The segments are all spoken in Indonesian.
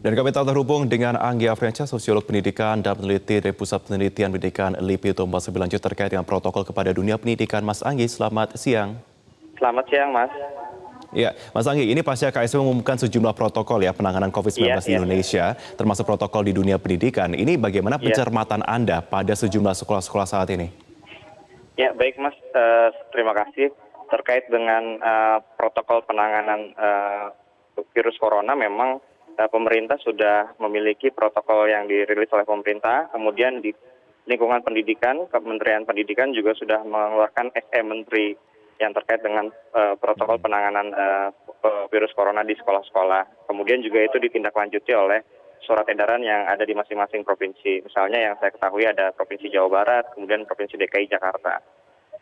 Dan kami telah terhubung dengan Anggi Afriansyah, sosiolog pendidikan dan peneliti dari Pusat Penelitian Pendidikan LIPI untuk membahas lebih lanjut terkait dengan protokol kepada dunia pendidikan. Mas Anggi, selamat siang. Selamat siang, Mas. Ya, Mas Anggi, ini pasca KSP mengumumkan sejumlah protokol ya penanganan COVID-19 di Indonesia, termasuk protokol di dunia pendidikan. Ini bagaimana pencermatan Anda pada sejumlah sekolah-sekolah saat ini? Ya, baik Mas. Terima kasih. Terkait dengan protokol penanganan virus corona, memang pemerintah sudah memiliki protokol yang dirilis oleh pemerintah. Kemudian di lingkungan pendidikan, Kementerian Pendidikan juga sudah mengeluarkan SE Menteri yang terkait dengan protokol penanganan virus corona di sekolah-sekolah. Kemudian juga itu ditindaklanjuti oleh surat edaran yang ada di masing-masing provinsi. Misalnya yang saya ketahui ada Provinsi Jawa Barat, kemudian Provinsi DKI Jakarta.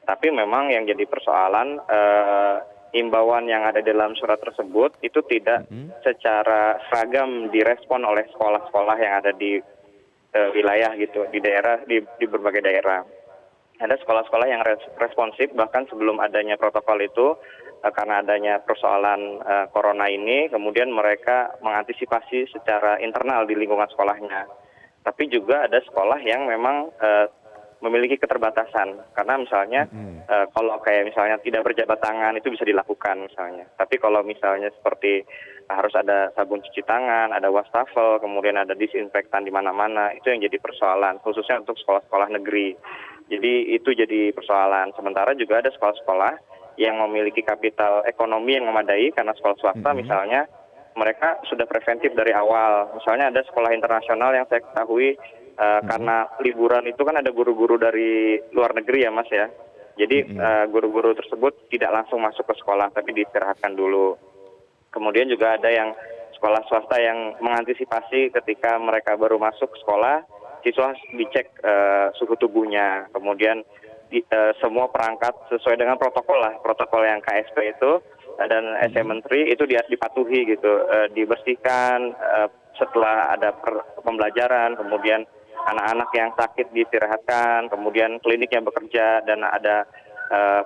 Tapi memang yang jadi persoalan imbauan yang ada dalam surat tersebut itu tidak secara seragam direspon oleh sekolah-sekolah yang ada di wilayah gitu, di daerah, di berbagai daerah. Ada sekolah-sekolah yang responsif bahkan sebelum adanya protokol itu karena adanya persoalan corona ini, kemudian mereka mengantisipasi secara internal di lingkungan sekolahnya. Tapi juga ada sekolah yang memang memiliki keterbatasan karena misalnya kalau kayak misalnya tidak berjabat tangan itu bisa dilakukan misalnya. Tapi kalau misalnya seperti harus ada sabun cuci tangan, ada wastafel, kemudian ada disinfektan di mana-mana, itu yang jadi persoalan khususnya untuk sekolah-sekolah negeri. Jadi itu jadi persoalan. Sementara juga ada sekolah-sekolah yang memiliki kapital ekonomi yang memadai karena sekolah swasta misalnya mereka sudah preventif dari awal. Misalnya ada sekolah internasional yang saya ketahui karena liburan itu kan ada guru-guru dari luar negeri ya Mas ya. Jadi guru-guru tersebut tidak langsung masuk ke sekolah tapi diistirahatkan dulu. Kemudian juga ada yang sekolah swasta yang mengantisipasi ketika mereka baru masuk sekolah, siswa dicek suhu tubuhnya. Kemudian semua perangkat sesuai dengan protokol yang KSP itu dan SE Menteri itu dipatuhi gitu, dibersihkan setelah ada pembelajaran, kemudian anak-anak yang sakit diistirahatkan, kemudian klinik yang bekerja dan ada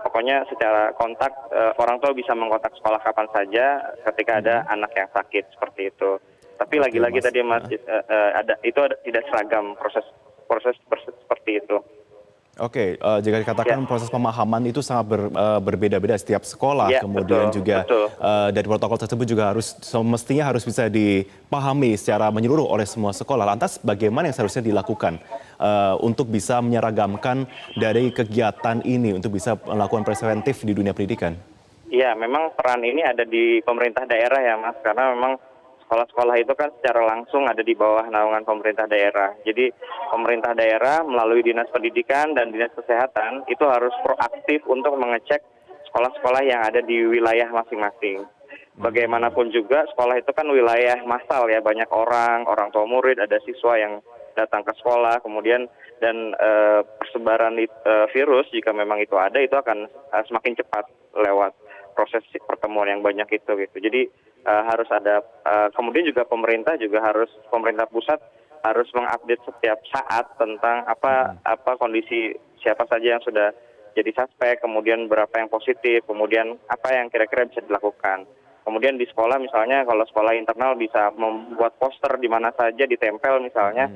pokoknya secara kontak orang tua bisa mengkontak sekolah kapan saja ketika ada anak yang sakit seperti itu. Tapi lagi-lagi tadi Mas tidak seragam proses seperti itu. Oke, jika dikatakan proses pemahaman itu sangat berbeda-beda setiap sekolah, kemudian juga dari protokol tersebut juga semestinya harus bisa dipahami secara menyeluruh oleh semua sekolah. Lantas bagaimana yang seharusnya dilakukan untuk bisa menyeragamkan dari kegiatan ini, untuk bisa melakukan preventif di dunia pendidikan? Iya, memang peran ini ada di pemerintah daerah ya Mas, karena memang sekolah-sekolah itu kan secara langsung ada di bawah naungan pemerintah daerah. Jadi pemerintah daerah melalui Dinas Pendidikan dan Dinas Kesehatan itu harus proaktif untuk mengecek sekolah-sekolah yang ada di wilayah masing-masing. Bagaimanapun juga sekolah itu kan wilayah massal ya, banyak orang tua murid, ada siswa yang datang ke sekolah, kemudian dan persebaran virus jika memang itu ada itu akan semakin cepat lewat proses pertemuan yang banyak itu gitu. Jadi harus ada kemudian juga pemerintah pusat harus mengupdate setiap saat tentang apa kondisi siapa saja yang sudah jadi suspek, kemudian berapa yang positif, kemudian apa yang kira-kira bisa dilakukan. Kemudian di sekolah misalnya kalau sekolah internal bisa membuat poster di mana saja ditempel misalnya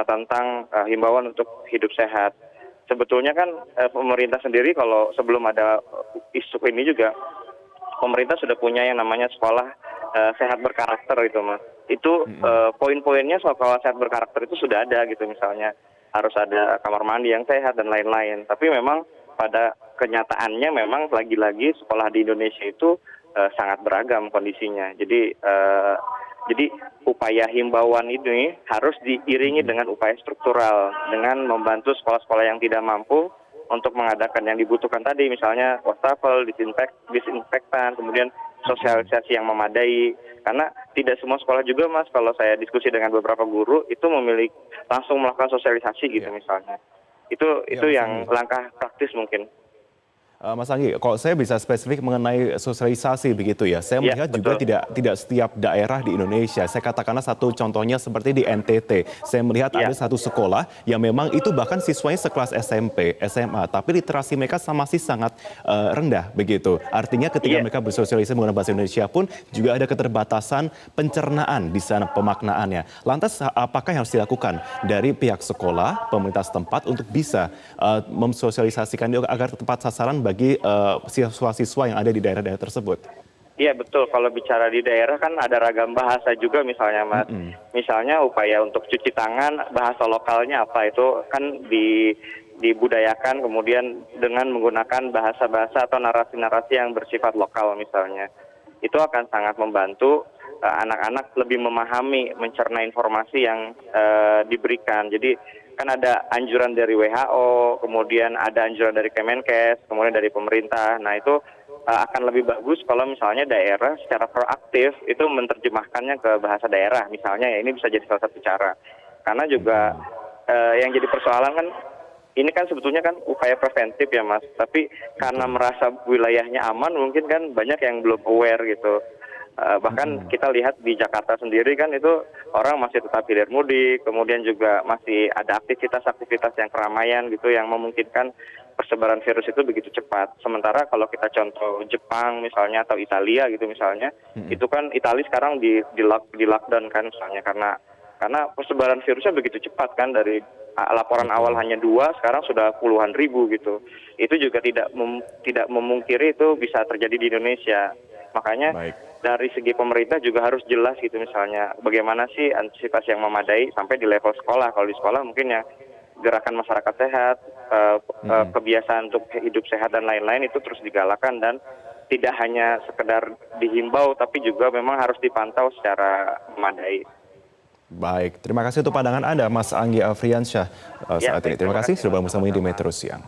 tentang himbauan untuk hidup sehat. Sebetulnya kan pemerintah sendiri kalau sebelum ada isu ini juga pemerintah sudah punya yang namanya sekolah sehat berkarakter itu Mas. Itu poin-poinnya sekolah sehat berkarakter itu sudah ada gitu, misalnya harus ada kamar mandi yang sehat dan lain-lain. Tapi memang pada kenyataannya memang lagi-lagi sekolah di Indonesia itu sangat beragam kondisinya. Jadi upaya himbauan ini harus diiringi dengan upaya struktural, dengan membantu sekolah-sekolah yang tidak mampu untuk mengadakan yang dibutuhkan tadi, misalnya wastafel, disinfektan, kemudian sosialisasi yang memadai. Karena tidak semua sekolah juga Mas, kalau saya diskusi dengan beberapa guru, itu langsung melakukan sosialisasi gitu misalnya. Itu yang langkah praktis mungkin. Mas Anggi, kalau saya bisa spesifik mengenai sosialisasi begitu ya, saya Ya, melihat juga betul. tidak setiap daerah di Indonesia. Saya katakanlah satu contohnya seperti di NTT. Saya melihat ada Ya, satu sekolah yang memang itu bahkan siswanya sekelas SMP, SMA, tapi literasi mereka masih sangat rendah begitu. Artinya ketika iya. mereka bersosialisasi menggunakan bahasa Indonesia pun juga ada keterbatasan pencernaan di sana pemaknaannya. Lantas apakah yang harus dilakukan dari pihak sekolah, pemerintah setempat untuk bisa mensosialisasikan itu agar tepat sasaran bagi siswa-siswa yang ada di daerah-daerah tersebut? Iya betul, kalau bicara di daerah kan ada ragam bahasa juga misalnya Mas. Misalnya upaya untuk cuci tangan, bahasa lokalnya apa itu kan dibudayakan kemudian dengan menggunakan bahasa-bahasa atau narasi-narasi yang bersifat lokal misalnya. Itu akan sangat membantu anak-anak lebih memahami, mencerna informasi yang diberikan. Jadi kan ada anjuran dari WHO, kemudian ada anjuran dari Kemenkes, kemudian dari pemerintah. Nah itu akan lebih bagus kalau misalnya daerah secara proaktif itu menerjemahkannya ke bahasa daerah misalnya ya, ini bisa jadi salah satu cara. Karena juga yang jadi persoalan kan ini kan sebetulnya kan upaya preventif ya Mas, tapi karena merasa wilayahnya aman mungkin kan banyak yang belum aware gitu. Bahkan kita lihat di Jakarta sendiri kan itu orang masih tetap hilir mudik, kemudian juga masih ada aktivitas-aktivitas yang keramaian gitu yang memungkinkan persebaran virus itu begitu cepat. Sementara kalau kita contoh Jepang misalnya atau Italia gitu misalnya, itu kan Italia sekarang di lockdown kan misalnya karena persebaran virusnya begitu cepat kan dari laporan awal hanya 2, sekarang sudah puluhan ribu gitu. Itu juga tidak memungkiri itu bisa terjadi di Indonesia. Makanya Baik. dari segi pemerintah juga harus jelas gitu misalnya bagaimana sih antisipasi yang memadai sampai di level sekolah. Kalau di sekolah mungkin ya gerakan masyarakat sehat, kebiasaan untuk hidup sehat dan lain-lain itu terus digalakan dan tidak hanya sekedar dihimbau tapi juga memang harus dipantau secara memadai. Baik, terima kasih untuk pandangan Anda Mas Anggi Afriansyah Ya, saat ini. baik, Terima terima kasih kasih, sudah Mas. bersama kami di Metro Siang.